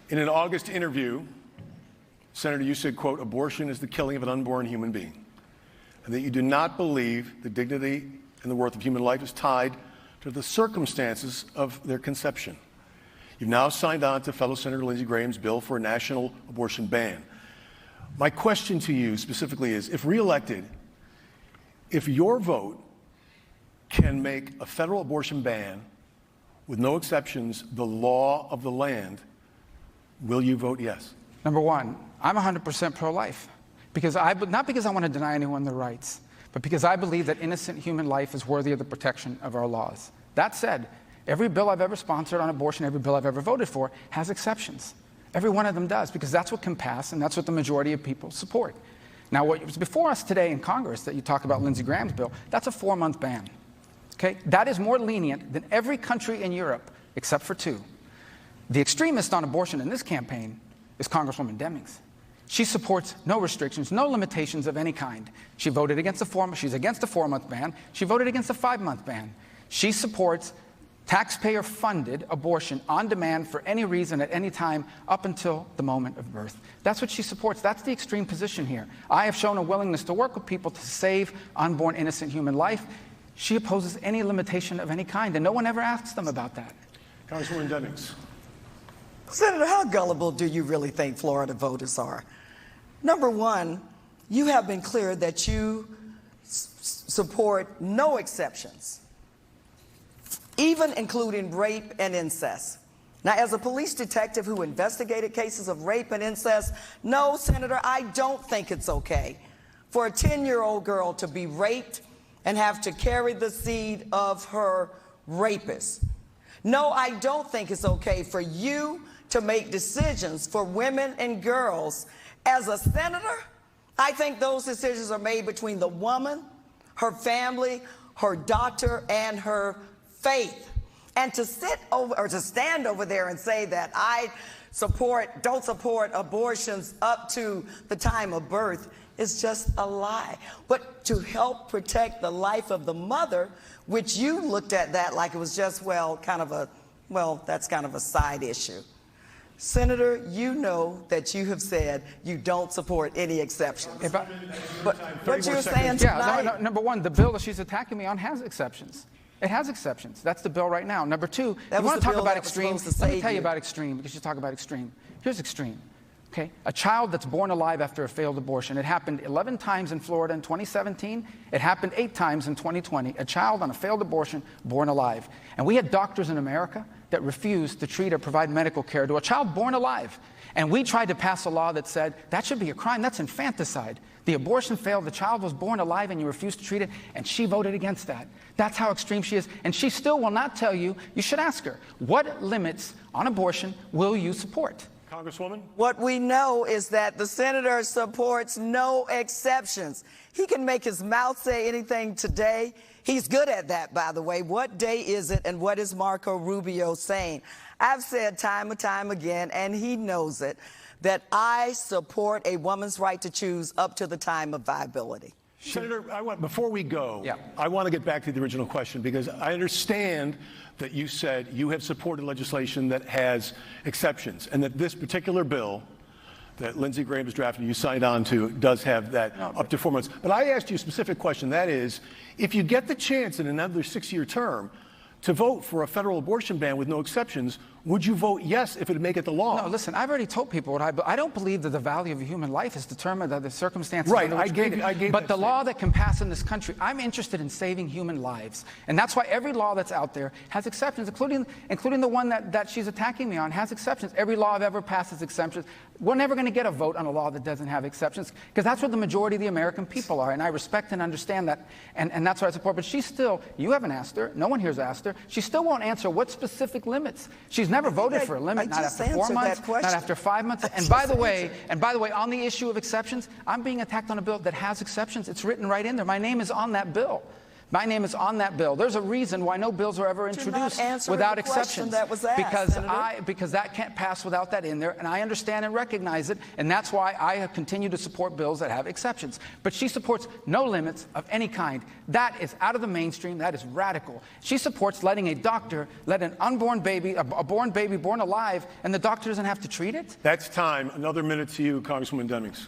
In an August interview, Senator, you said, quote, abortion is the killing of an unborn human being, and that you do not believe the dignity and the worth of human life is tied to the circumstances of their conception. You've now signed on to fellow Senator Lindsey Graham's bill for a national abortion ban. My question to you specifically is, if reelected, if your vote can make a federal abortion ban with no exceptions the law of the land, will you vote yes? Number one, I'm 100% pro-life, because not because I want to deny anyone their rights, but because I believe that innocent human life is worthy of the protection of our laws. That said, every bill I've ever sponsored on abortion, every bill I've ever voted for, has exceptions. Every one of them does, because that's what can pass, and that's what the majority of people support. Now, what was before us today in Congress that you talk about Lindsey Graham's bill, that's a 4-month ban. Okay? That is more lenient than every country in Europe, except for 2. The extremist on abortion in this campaign is Congresswoman Demings. She supports no restrictions, no limitations of any kind. She voted against she's against a 4-month ban. She voted against a 5-month ban. She supports taxpayer-funded abortion on demand for any reason at any time up until the moment of birth. That's what she supports. That's the extreme position here. I have shown a willingness to work with people to save unborn innocent human life. She opposes any limitation of any kind, and no one ever asks them about that. Congresswoman Demings. Senator, how gullible do you really think Florida voters are? Number one, you have been clear that you support no exceptions, even including rape and incest. Now, as a police detective who investigated cases of rape and incest, no, Senator, I don't think it's okay for a 10-year-old girl to be raped and have to carry the seed of her rapist. No, I don't think it's okay for you to make decisions for women and girls. As a senator, I think those decisions are made between the woman, her family, her doctor, and her faith. And to sit over or to stand over there and say that I don't support abortions up to the time of birth is just a lie. But to help protect the life of the mother, which you looked at that like it was just, that's kind of a side issue. Senator, you know that you have said you don't support any exceptions. But what you're saying tonight... Yeah, number one, the bill that she's attacking me on has exceptions. It has exceptions. That's the bill right now. Number two, you want to talk about extreme? Let me tell you about extreme, because you talk about extreme. Here's extreme. Okay? A child that's born alive after a failed abortion. It happened 11 times in Florida in 2017. It happened 8 times in 2020. A child on a failed abortion born alive. And we had doctors in America that refused to treat or provide medical care to a child born alive. And we tried to pass a law that said that should be a crime. That's infanticide. The abortion failed. The child was born alive and you refused to treat it. And she voted against that. That's how extreme she is. And she still will not tell you. You should ask her, what limits on abortion will you support? Congresswoman? What we know is that the senator supports no exceptions. He can make his mouth say anything today. He's good at that, by the way. What day is it, and what is Marco Rubio saying? I've said time and time again, and he knows it, that I support a woman's right to choose up to the time of viability. Senator, before we go, I want to get back to the original question, because I understand that you said you have supported legislation that has exceptions, and that this particular bill that Lindsey Graham has drafted, you signed on to, does have that up to 4 months. But I asked you a specific question. That is, if you get the chance in another 6-year term to vote for a federal abortion ban with no exceptions, would you vote yes if it would make it the law? No, listen, I've already told people what I don't believe that the value of a human life is determined by the circumstances. Right, I gave but the law that can pass in this country, I'm interested in saving human lives. And that's why every law that's out there has exceptions, including the one that she's attacking me on has exceptions. Every law I've ever passed has exceptions. We're never going to get a vote on a law that doesn't have exceptions, because that's what the majority of the American people are. And I respect and understand that. And that's what I support. But she's still, you haven't asked her, no one here's asked her, she still won't answer what specific limits. She's never voted for a limit, not after 4 months, not after 5 months. And by the way, on the issue of exceptions, I'm being attacked on a bill that has exceptions. It's written right in there. My name is on that bill. My name is on that bill. There's a reason why no bills are ever introduced without exceptions. That was asked, because that can't pass without that in there, and I understand and recognize it, and that's why I have continued to support bills that have exceptions. But she supports no limits of any kind. That is out of the mainstream. That is radical. She supports letting a doctor let an unborn baby, a born baby born alive, and the doctor doesn't have to treat it? That's time. Another minute to you, Congresswoman Demings.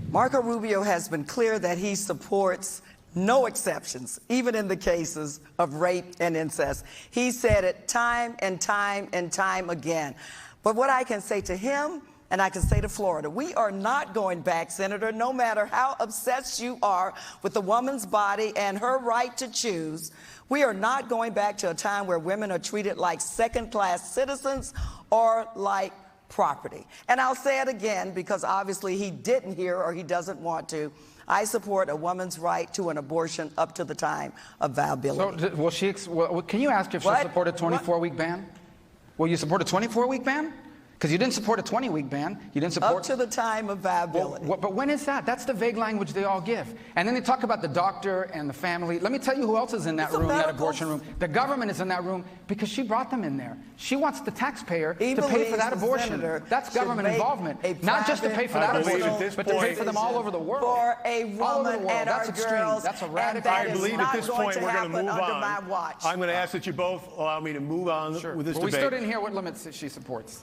Marco Rubio has been clear that he supports no exceptions, even in the cases of rape and incest. He said it time and time and time again. But what I can say to him, and I can say to Florida, we are not going back, Senator, no matter how obsessed you are with a woman's body and her right to choose. We are not going back to a time where women are treated like second-class citizens or like property. And I'll say it again because obviously he didn't hear or he doesn't want to. I support a woman's right to an abortion up to the time of viability. So, can you ask if she'll support a 24-week ban? Will you support a 24-week ban? Because you didn't support a 20-week ban. You didn't support... Up to the time of viability. But when is that? That's the vague language they all give. And then they talk about the doctor and the family. Let me tell you who else is in that room, that abortion room. The government is in that room because she brought them in there. She wants the taxpayer to pay for that abortion. That's government involvement. Not just to pay for that abortion, but to pay for them all over the world. For a woman and That's our extreme. girls. That's a radical. I believe at this point we're going to move on. My watch. I'm going to ask that you both allow me to move on with this debate. We still didn't hear what limits she supports.